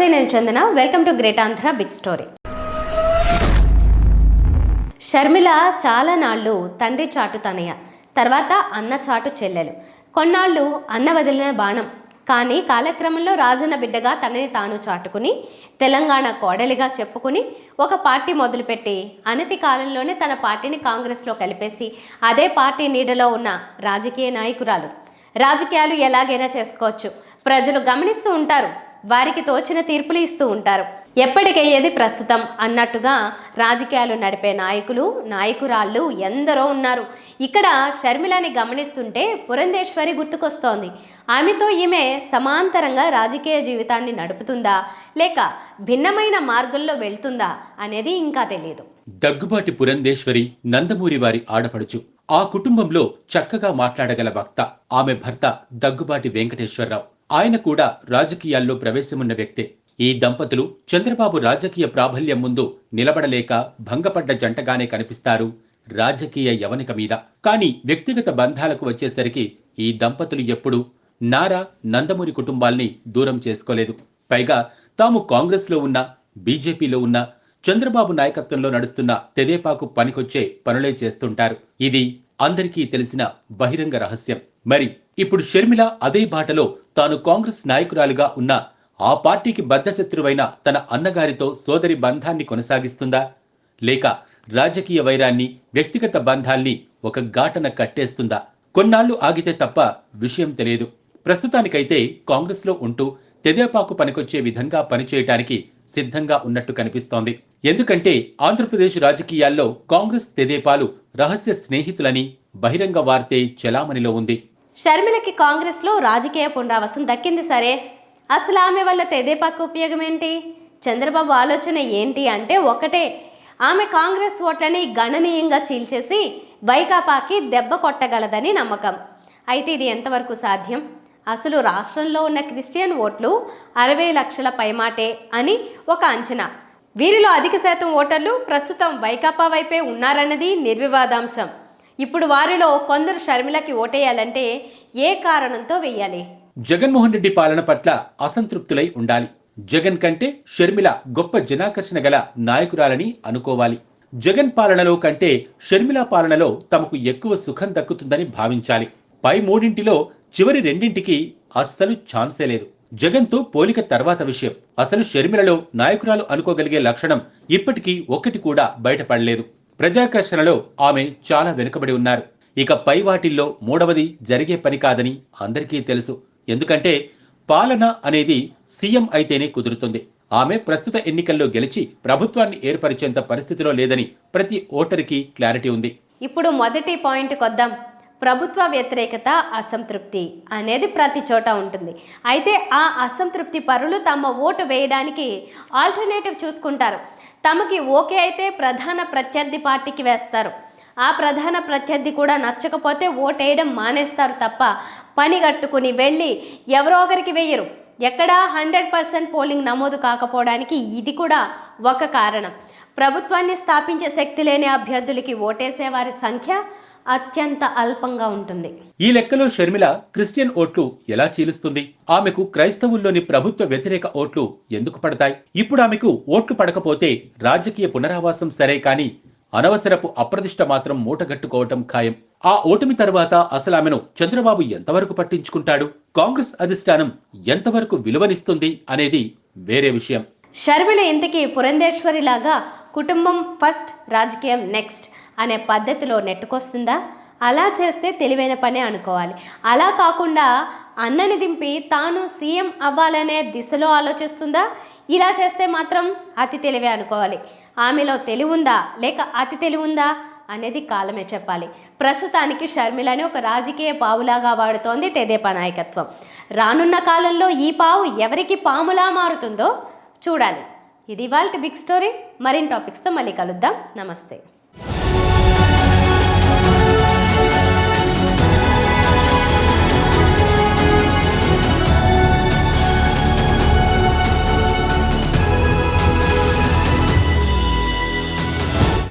నమస్తే, నేను Chandana. Welcome to great Andhra big story. Sharmila చాలా నాళ్ళు తండ్రి చాటు తనయ, తర్వాత అన్న చాటు చెల్లెలు, కొన్నాళ్ళు అన్న వదిలిన బాణం. కానీ కాలక్రమంలో రాజన్న బిడ్డగా తనని తాను చాటుకుని తెలంగాణ కోడలిగా చెప్పుకుని ఒక పార్టీ మొదలుపెట్టి అనతి కాలంలోనే తన పార్టీని కాంగ్రెస్లో కలిపేసి అదే పార్టీ నీడలో ఉన్న రాజకీయ నాయకురాలు. రాజకీయాలు ఎలాగైనా చేసుకోవచ్చు, ప్రజలు గమనిస్తూ ఉంటారు, వారికి తోచిన తీర్పులు ఇస్తూ ఉంటారు. ఎప్పటికయ్యేది ప్రస్తుతం అన్నట్టుగా రాజకీయాలు నడిపే నాయకులు నాయకురాళ్ళు ఎందరో ఉన్నారు. ఇక్కడ షర్మిలని గమనిస్తుంటే పురంధేశ్వరి గుర్తుకొస్తోంది. ఆమెతో ఈమె సమాంతరంగా రాజకీయ జీవితాన్ని నడుపుతుందా లేక భిన్నమైన మార్గంలో వెళ్తుందా అనేది ఇంకా తెలియదు. దగ్గుబాటి పురంధేశ్వరి నందమూరి వారి ఆడపడుచు. ఆ కుటుంబంలో చక్కగా మాట్లాడగల వక్త. ఆమె భర్త దగ్గుబాటి వెంకటేశ్వరరావు. ఆయన కూడా రాజకీయాల్లో ప్రవేశమున్న వ్యక్తే. ఈ దంపతులు చంద్రబాబు రాజకీయ ప్రాబల్యం ముందు నిలబడలేక భంగపడ్డ జంటగానే కనిపిస్తారు రాజకీయ యవనిక మీద. కానీ వ్యక్తిగత బంధాలకు వచ్చేసరికి ఈ దంపతులు ఎప్పుడూ నారా నందమూరి కుటుంబాల్ని దూరం చేసుకోలేదు. పైగా తాము కాంగ్రెస్లో ఉన్నా బీజేపీలో ఉన్నా చంద్రబాబు నాయకత్వంలో నడుస్తున్న తెదేపాకు పనికొచ్చే పనులే చేస్తుంటారు. ఇది అందరికీ తెలిసిన బహిరంగ రహస్యం. మరి ఇప్పుడు షర్మిల అదే బాటలో తాను కాంగ్రెస్ నాయకురాలుగా ఉన్న ఆ పార్టీకి బద్ధశత్రువైన తన అన్నగారితో సోదరి బంధాన్ని కొనసాగిస్తుందా లేక రాజకీయ వైరాన్ని వ్యక్తిగత బంధాల్ని ఒక ఘాటన కట్టేస్తుందా? కొన్నాళ్లు ఆగితే తప్ప విషయం తెలియదు. ప్రస్తుతానికైతే కాంగ్రెస్లో ఉంటూ తెదేపాకు పనికొచ్చే విధంగా పనిచేయటానికి సిద్ధంగా ఉన్నట్టు కనిపిస్తోంది. ఎందుకంటే ఆంధ్రప్రదేశ్ రాజకీయాల్లో కాంగ్రెస్ తెదేపాలు రహస్య స్నేహితులని బహిరంగ వార్తే చలామణిలో ఉంది. షర్మిలకి కాంగ్రెస్లో రాజకీయ పునరావాసం దక్కింది సరే, అసలు ఆమె వల్ల తెదేపాకు ఉపయోగం ఏంటి? చంద్రబాబు ఆలోచన ఏంటి అంటే ఒకటే, ఆమె కాంగ్రెస్ ఓట్లని గణనీయంగా చీల్చేసి వైకాపాకి దెబ్బ కొట్టగలదని నమ్మకం. అయితే ఇది ఎంతవరకు సాధ్యం? అసలు రాష్ట్రంలో ఉన్న క్రిస్టియన్ ఓట్లు 60 లక్షల పైమాటే అని ఒక అంచనా. వీరిలో అధిక శాతం ఓటర్లు ప్రస్తుతం వైకాపా వైపే ఉన్నారన్నది నిర్వివాదాంశం. ఇప్పుడు వారిలో కొందరు షర్మిలకి ఓటేయాలంటే ఏ కారణంతో వెయ్యాలి? జగన్మోహన్ రెడ్డి పాలన పట్ల అసంతృప్తులై ఉండాలి. జగన్ కంటే షర్మిల గొప్ప జనాకర్షణ గల నాయకురాలని అనుకోవాలి. జగన్ పాలనలో కంటే షర్మిల పాలనలో తమకు ఎక్కువ సుఖం దక్కుతుందని భావించాలి. పై మూడింటిలో చివరి రెండింటికి అస్సలు ఛాన్సే లేదు. జగన్తో పోలిక తర్వాత విషయం. అసలు షర్మిలలో నాయకురాలు అనుకోగలిగే లక్షణం ఇప్పటికీ ఒక్కటి కూడా బయటపడలేదు. ప్రజాకర్షణలో ఆమె చాలా వెనుకబడి ఉన్నారు. ఇక పై వాటిల్లో మూడవది జరిగే పని కాదని అందరికీ తెలుసు. ఎందుకంటే పాలన అనేది సీఎం అయితేనే కుదురుతుంది. ఆమె ప్రస్తుత ఎన్నికల్లో గెలిచి ప్రభుత్వాన్ని ఏర్పరిచేంత పరిస్థితిలో లేదని ప్రతి ఓటరికి క్లారిటీ ఉంది. ఇప్పుడు మొదటి పాయింట్ కొద్దాం. ప్రభుత్వ వ్యతిరేకత, అసంతృప్తి అనేది ప్రతి చోట ఉంటుంది. అయితే ఆ అసంతృప్తి పరులు తమ ఓటు వేయడానికి ఆల్టర్నేటివ్ చూసుకుంటారు. తమకి ఓకే అయితే ప్రధాన ప్రత్యర్థి పార్టీకి వేస్తారు. ఆ ప్రధాన ప్రత్యర్థి కూడా నచ్చకపోతే ఓటేయడం మానేస్తారు తప్ప పని కట్టుకుని వెళ్ళి ఎవరో ఒకరికి వేయరు. ఎక్కడా 100% పోలింగ్ నమోదు కాకపోవడానికి ఇది కూడా ఒక కారణం. ప్రభుత్వాన్ని స్థాపించే శక్తి లేని అభ్యర్థులకి ఓటేసే వారి సంఖ్య అత్యంత అల్పంగా ఉంటుంది. ఈ లెక్కలో షర్మిల క్రిస్టియన్ ఓట్లు ఎలా చీలుస్తుంది? ఆమెకు క్రైస్తవుల్లోని ప్రభుత్వ వ్యతిరేక ఓట్లు ఎందుకు పడతాయి? ఇప్పుడు ఆమెకు ఓట్లు పడకపోతే రాజకీయ పునరావాసం సరే, కానీ అనవసరపు అప్రదిష్ట మాత్రం మూటగట్టుకోవటం ఖాయం. ఆ ఓటమి తర్వాత అసలు ఆమెను చంద్రబాబు ఎంతవరకు పట్టించుకుంటాడు? కాంగ్రెస్ అధిష్టానం ఎంతవరకు విలువనిస్తుంది అనేది వేరే విషయం. షర్మిల ఇంతకీ పురంధేశ్వరిలాగా కుటుంబం ఫస్ట్ రాజకీయం నెక్స్ట్ అనే పద్ధతిలో నెట్టుకొస్తుందా? అలా చేస్తే తెలివైన పనే అనుకోవాలి. అలా కాకుండా అన్నని దింపి తాను సీఎం అవ్వాలనే దిశలో ఆలోచిస్తుందా? ఇలా చేస్తే మాత్రం అతి తెలివే అనుకోవాలి. ఆమెలో తెలివుందా లేక అతి తెలివుందా అనేది కాలమే చెప్పాలి. ప్రస్తుతానికి షర్మిలని ఒక రాజకీయ పావులాగా వాడుతోంది తెదేపా నాయకత్వం. రానున్న కాలంలో ఈ పావు ఎవరికి పాములా మారుతుందో చూడాలి. ఇది ఇవాల్టి బిగ్ స్టోరీ. మరిన్ని టాపిక్స్తో మళ్ళీ కలుద్దాం. నమస్తే.